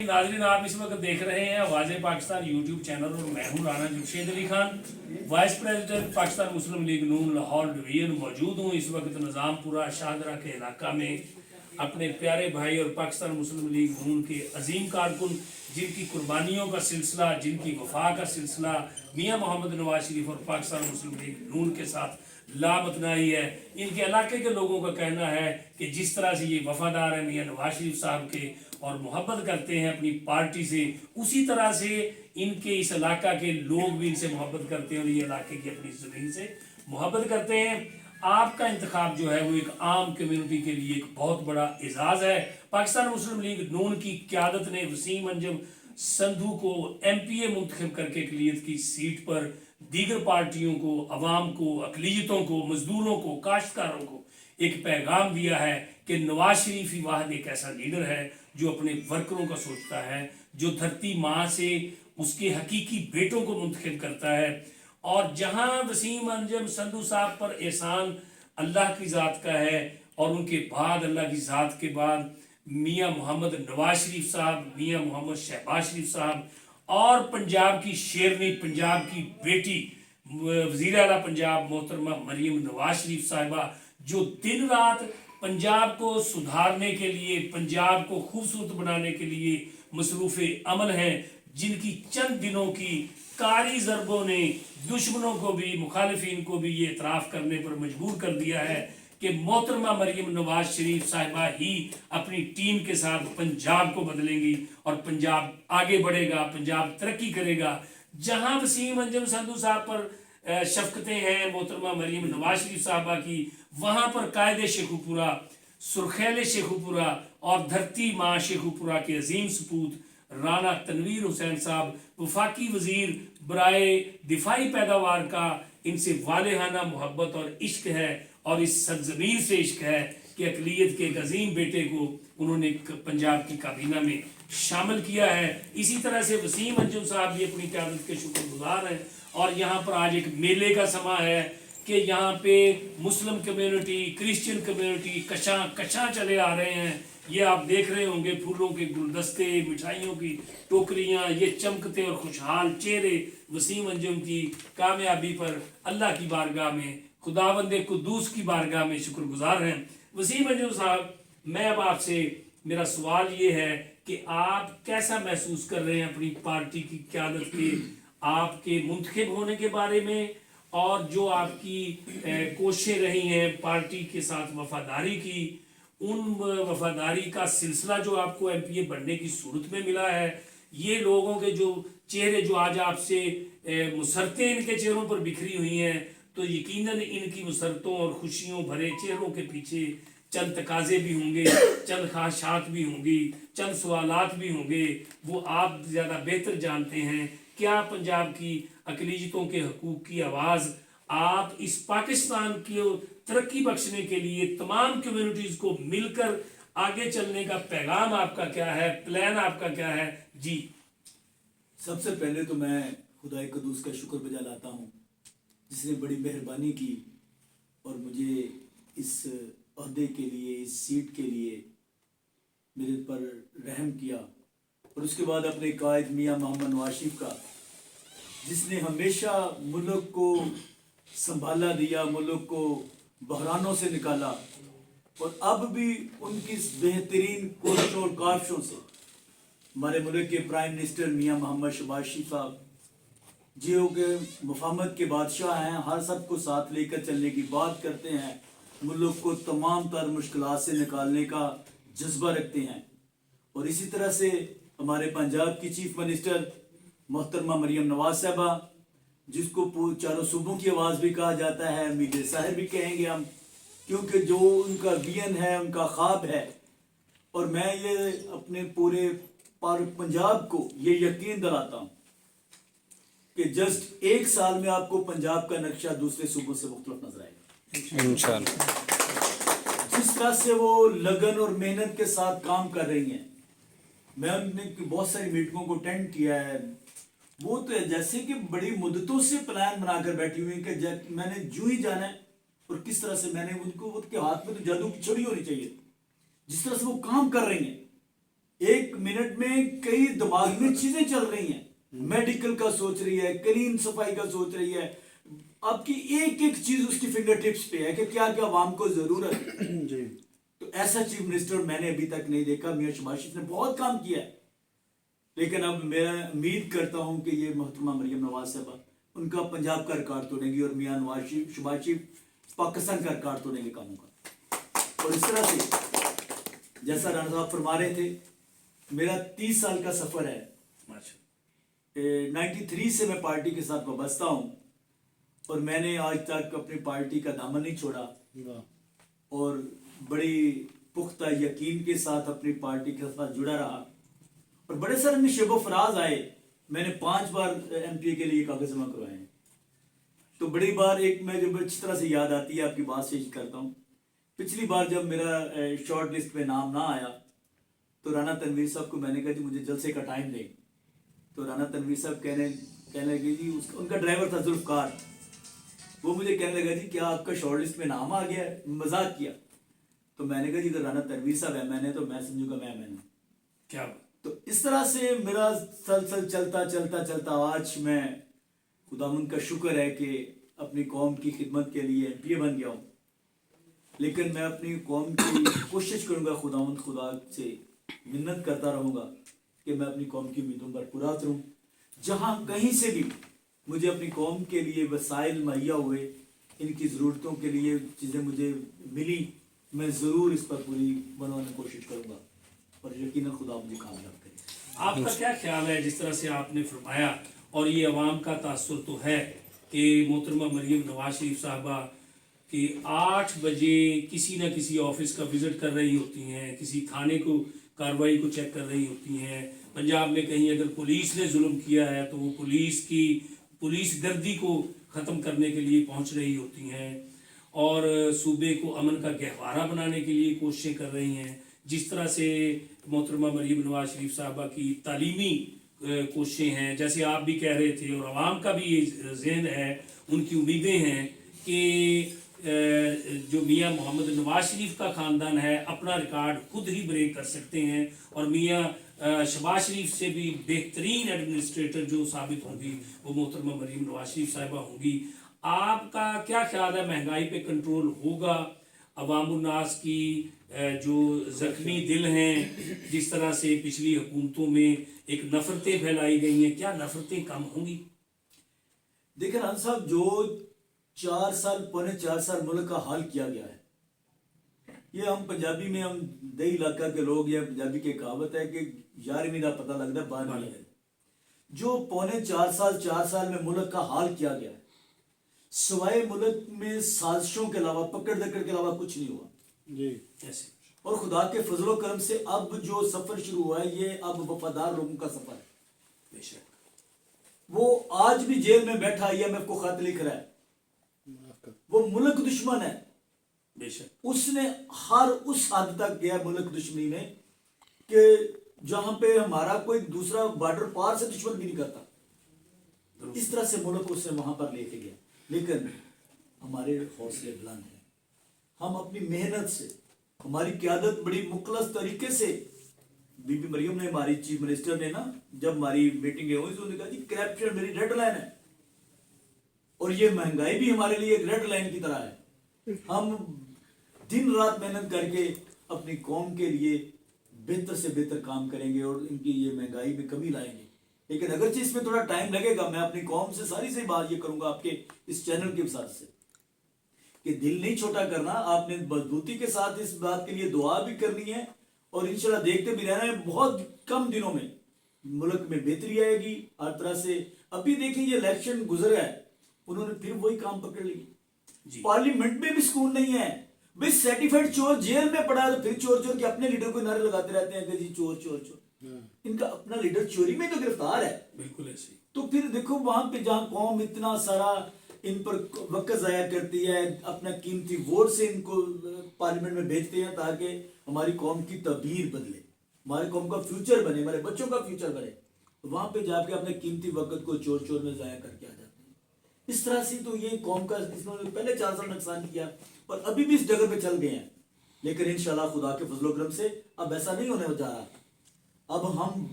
नाज़रीन, आप इस वक्त देख रहे हैं आवाज़ पाकिस्तान यूट्यूब चैनल और मैं हूं राना जमशेद अली खान, वाइस प्रेसिडेंट पाकिस्तान मुस्लिम लीग नून लाहौर डिवीजन। मौजूद हूं इस वक्त निज़ामपुरा शाहदरा के इलाका में अपने प्यारे भाई और पाकिस्तान मुस्लिम लीग नून के अजीम कारकुन, जिनकी कुर्बानियों का सिलसिला, जिनकी वफा का सिलसिला मियाँ मोहम्मद नवाज शरीफ और पाकिस्तान मुस्लिम लीग नून के साथ लामतनाई है। इनके इलाके के लोगों का कहना है कि जिस तरह से ये वफादार हैं मियाँ नवाज शरीफ साहब के और मोहब्बत करते हैं अपनी पार्टी से, उसी तरह से इनके इस इलाका के लोग भी इनसे मोहब्बत करते हैं और ये इलाके की अपनी ज़मीन से मोहब्बत करते हैं। आपका इंतखाब जो है वो एक आम कम्युनिटी के लिए एक बहुत बड़ा एजाज़ है। पाकिस्तान मुस्लिम लीग नून की क़यादत ने वसीम अंजुम संधू को MPA मुंतखब करके अक़लियत की सीट पर दीगर पार्टियों को, अवाम को, अक़लियतों को, मजदूरों को, काश्तकारों को एक पैगाम दिया है कि नवाज शरीफ ही वाहिद एक ऐसा लीडर है जो अपने वर्करों का सोचता है, जो धरती माँ से उसके हकीकी बेटों को मुंतखब करता है। और जहाँ वसीम अंजुम संधू साहब पर एहसान अल्लाह की ज़ात का है और उनके बाद अल्लाह की ज़ात के बाद मियाँ मोहम्मद नवाज शरीफ साहब, मियाँ मोहम्मद शहबाज शरीफ साहब और पंजाब की शेरनी, पंजाब की बेटी, वज़ीर आला पंजाब मोहतरमा मरीम नवाज शरीफ साहिबा, जो दिन रात पंजाब को सुधारने के लिए, पंजाब को खूबसूरत बनाने के लिए मसरूफ़ अमल हैं, जिनकी चंद दिनों की कारी ज़रबों ने दुश्मनों को भी, मुखालिफिन को भी ये इतराफ़ करने पर मजबूर कर दिया है कि मोहतरमा मरीम नवाज शरीफ साहिबा ही अपनी टीम के साथ पंजाब को बदलेंगी और पंजाब आगे बढ़ेगा, पंजाब तरक्की करेगा। जहां वसीम अंजुम संधू साहब पर शफ़क़तें हैं मोहतरमा मरीम नवाज शरीफ साहबा की, वहाँ पर कायदे शेखुपुरा, सुरखैल शेखुपुरा और धरती माँ शेखुपुरा के अजीम सपूत राना तनवीर हुसैन साहब, वफाकी वज़ीर बराए दिफाई पैदावार का, इनसे वालेहाना मोहब्बत और इश्क है और इस सरज़मीन से इश्क है कि अक़लियत के एक अजीम बेटे को उन्होंने पंजाब की काबीना में शामिल किया है। इसी तरह से वसीम अंजुम साहब भी अपनी क़यादत के शुक्रगुज़ार हैं और यहाँ पर आज एक मेले का समा है कि यहाँ पे मुस्लिम कम्युनिटी, क्रिश्चियन कम्युनिटी कशां चले आ रहे हैं। ये आप देख रहे होंगे फूलों के गुलदस्ते, मिठाइयों की टोकरियाँ, ये चमकते और खुशहाल चेहरे वसीम अंजुम की कामयाबी पर अल्लाह की बारगाह में, खुदावंदे कुद्दूस की बारगाह में शुक्रगुजार हैं। वसीम अंजुम साहब, मैं अब आपसे, मेरा सवाल ये है कि आप कैसा महसूस कर रहे हैं अपनी पार्टी की क़यादत के, आपके मुंतखब होने के बारे में, और जो आपकी कोशिशें रही हैं पार्टी के साथ वफादारी की, उन वफादारी का सिलसिला जो आपको MPA बनने की सूरत में मिला है, ये लोगों के जो चेहरे जो आज आपसे मुसरतें इनके चेहरों पर बिखरी हुई हैं, तो यकीनन इनकी मुसरतों और खुशियों भरे चेहरों के पीछे चंद तकाजे भी होंगे, चंद ख्वाहिशात भी होंगी, चंद सवालात भी होंगे। वो आप ज़्यादा बेहतर जानते हैं। क्या पंजाब की अक़लियतों के हकूक़ की आवाज़ आप इस पाकिस्तान की तरक्की बख्शने के लिए तमाम कम्युनिटीज़ को मिलकर आगे चलने का पैगाम आपका क्या है, प्लान आपका क्या है? जी, सबसे पहले तो मैं खुदाए कुद्दूस का शुक्र बजा लाता हूँ जिसने बड़ी मेहरबानी की और मुझे इस ओहदे के लिए, इस सीट के लिए मेरे पर रहम किया, और उसके बाद अपने कायद मियाँ मोहम्मद नवाज शरीफ का, जिसने हमेशा मुल्क को संभाला दिया, मुल्क को बहरानों से निकाला, और अब भी उनकी बेहतरीन कोशिशों और काविशों से हमारे मुल्क के प्राइम मिनिस्टर मियाँ मोहम्मद शहबाज शरीफ साहब, जो के मफाहमत के बादशाह हैं, हर सब को साथ लेकर चलने की बात करते हैं, मुल्क को तमाम तर मुश्किलात से निकालने का जज्बा रखते हैं। और इसी तरह से हमारे पंजाब की चीफ मिनिस्टर मोहतरमा मरीम नवाज साहबा, जिसको चारों सूबों की आवाज़ भी कहा जाता है, मीडिया साहब भी कहेंगे हम, क्योंकि जो उनका विजन है, उनका ख्वाब है। और मैं ये अपने पूरे पंजाब को ये यकीन दिलाता हूँ कि जस्ट 1 साल में आपको पंजाब का नक्शा दूसरे सूबों से मुख्तलिफ नजर आएगा इंशाअल्लाह। जिस तरह से वो लगन और मेहनत के साथ काम कर रही हैं, मैंने बहुत सारी मीटिंगों को अटेंड किया है, वो तो जैसे कि बड़ी मुद्दतों से प्लान बनाकर बैठी हुई कि मैंने जू ही जाना है, और किस तरह से मैंने उनके हाथ में तो जादू की छड़ी होनी चाहिए, जिस तरह से वो काम कर रही हैं। 1 मिनट में कई کئی دماغ میں چیزیں چل رہی ہیں، میڈیکل کا سوچ رہی ہے، کلین صفائی کا سوچ رہی ہے، آپ کی ایک ایک چیز اس کی فنگر ٹپس پہ ہے کہ کیا کیا عوام کو ضرورت ہے. جی تو ایسا چیف منسٹر میں نے ابھی تک نہیں دیکھا. میاں شہباز شریف نے بہت کام کیا ہے، لیکن اب میں امید کرتا ہوں کہ یہ محترمہ مریم نواز صاحبہ ان کا پنجاب کا ریکارڈ توڑیں گی، اور میاں شہباز شریف پاکستان کا ریکارڈ توڑیں گے کاموں کا. اور اس طرح سے جیسا رانا صاحب فرما رہے تھے، میرا 30 سال کا سفر ہے. 93 سے میں پارٹی کے ساتھ وابستہ ہوں، اور میں نے آج تک اپنی پارٹی کا دامن نہیں چھوڑا، اور بڑی پختہ یقین کے ساتھ اپنی پارٹی کے ساتھ جڑا رہا. اور بڑے سارے نشیب و فراز آئے. میں نے 5 بار ایم پی اے کے لیے کاغذ جمع کروائے ہیں. تو بڑی بار ایک میں جب اچھی طرح سے یاد آتی ہے آپ کی بات سے کرتا ہوں، پچھلی بار جب میرا شارٹ لسٹ میں نام نہ آیا تو رانا تنویر صاحب کو میں نے کہا جی مجھے جلسے کا ٹائم دیں. تو رانا تنویر صاحب کہنے لگے جی ان کا ڈرائیور تھا ذوالفقار، وہ مجھے کہنے لگا جی کیا آپ کا شارٹ لسٹ میں نام آ گیا ہے؟ مذاق کیا. تو میں نے کہا جی اگر رانا تنویر صاحب ایم این ہے تو میں سمجھوں گا میں ایم این ہوں. کیا تو اس طرح سے میرا سلسل چلتا آج میں خداوند کا شکر ہے کہ اپنی قوم کی خدمت کے لیے ایم پی اے بن گیا ہوں. لیکن میں اپنی قوم کی کوشش کروں گا، خداوند خدا سے منت کرتا رہوں گا کہ میں اپنی قوم کی امیدوں پر پورا اتروں. جہاں کہیں سے بھی مجھے اپنی قوم کے لیے وسائل مہیا ہوئے، ان کی ضرورتوں کے لیے چیزیں مجھے ملی، میں ضرور اس پر پوری بنانے کی کوشش کروں گا، اور یقیناً خدا مجھے کامیاب کرے. آپ کا کیا خیال ہے جس طرح سے آپ نے فرمایا، اور یہ عوام کا تاثر تو ہے کہ محترمہ مریم نواز شریف صاحبہ کہ 8 بجے کسی نہ کسی آفس کا وزٹ کر رہی ہوتی ہیں، کسی تھانے کو کارروائی کو چیک کر رہی ہوتی ہیں. پنجاب میں کہیں اگر پولیس نے ظلم کیا ہے تو وہ پولیس گردی کو ختم کرنے کے لیے پہنچ رہی ہوتی ہیں، اور صوبے کو امن کا گہوارہ بنانے کے لیے کوششیں کر رہی ہیں. جس طرح سے محترمہ مریم نواز شریف صاحبہ کی تعلیمی کوششیں ہیں، جیسے آپ بھی کہہ رہے تھے، اور عوام کا بھی یہ ذہن ہے، ان کی امیدیں ہیں کہ جو میاں محمد نواز شریف کا خاندان ہے اپنا ریکارڈ خود ہی بریک کر سکتے ہیں، اور میاں شہباز شریف سے بھی بہترین ایڈمنسٹریٹر جو ثابت ہوں گی وہ محترمہ مریم نواز شریف صاحبہ ہوں گی. آپ کا کیا خیال ہے، مہنگائی پہ کنٹرول ہوگا؟ عوام الناس کی جو زخمی دل ہیں، جس طرح سے پچھلی حکومتوں میں ایک نفرتیں پھیلائی گئی ہیں، کیا نفرتیں کم ہوں گی؟ دیکھیں ران صاحب، جو 4 سال ملک کا حال کیا گیا ہے، یہ ہم پنجابی میں، ہم دیہی علاقہ کے لوگ، یا پنجابی کی کہاوت ہے کہ 11ویں کا پتہ لگتا ہے 12ویں کا. جو 4 سال میں ملک کا حال کیا گیا ہے، سوائے ملک میں سازشوں کے علاوہ، پکڑ دکڑ کے علاوہ کچھ نہیں ہوا. جی ایسے اور خدا کے فضل و کرم سے اب جو سفر شروع ہوا ہے، یہ اب وفادار لوگوں کا سفر ہے. بے شک. وہ آج بھی جیل میں بیٹھا IMF کو خط لکھ رہا ہے، وہ ملک دشمن ہے. بے شک. اس نے ہر اس حد تک گیا ملک دشمنی میں کہ جہاں پہ ہمارا کوئی دوسرا بارڈر پار سے دشمن بھی نہیں کرتا، اس طرح سے ملک اس نے وہاں پر لے کے گیا. لیکن ہمارے حوصلے بلند ہیں. ہم اپنی محنت سے، ہماری قیادت بڑی مخلص طریقے سے، بی بی مریم نے، ہماری چیف منسٹر نے نا، جب ہماری میٹنگیں ہوئی تو انہوں نے کہا جی کرپشن میری ریڈ لائن ہے، اور یہ مہنگائی بھی ہمارے لیے ایک ریڈ لائن کی طرح ہے. ہم دن رات محنت کر کے اپنی قوم کے لیے بہتر سے بہتر کام کریں گے، اور ان کی یہ مہنگائی میں کمی لائیں گے. لیکن اگرچہ اس میں تھوڑا ٹائم لگے گا، میں اپنی قوم سے ساری سے بات یہ کروں گا آپ کے اس چینل کے ساتھ سے کہ دل نہیں چھوٹا کرنا. آپ نے مضبوطی کے ساتھ اس بات کے لیے دعا بھی کرنی ہے، اور انشاءاللہ دیکھتے بھی رہنا ہے. بہت کم دنوں میں ملک میں بہتری آئے گی ہر طرح سے. ابھی دیکھیں یہ الیکشن گزرا ہے، انہوں نے پھر وہی کام پکڑ لی. پارلیمنٹ میں بھی سکون نہیں ہے. بھئی سرٹیفائڈ چور جیل میں پڑا ہے، تو پھر چور چور کے اپنے لیڈر کو نعرے لگاتے رہتے ہیں کہ جی چور چور چور. ان کا اپنا لیڈر چوری میں تو گرفتار ہے. بالکل ایسے. تو پھر دیکھو وہاں پہ جہاں قوم اتنا سارا ان پر وقت ضائع کرتی ہے، اپنا قیمتی ووٹ سے ان کو پارلیمنٹ میں بھیجتے ہیں تاکہ ہماری قوم کی تعبیر بدلے، ہماری قوم کا فیوچر بنے، ہمارے بچوں کا فیوچر بنے. وہاں پہ جا کے اپنے قیمتی وقت کو چور چور میں ضائع کر کے آ جاتے ہیں. اس طرح سے تو یہ قوم کا اس نے پہلے 4 سال نقصان کیا، اور ابھی بھی اس جگہ پہ چل گئے ہیں. لیکن انشاءاللہ خدا کے فضل و کرم سے اب ایسا نہیں ہونے جا رہا. اب ہم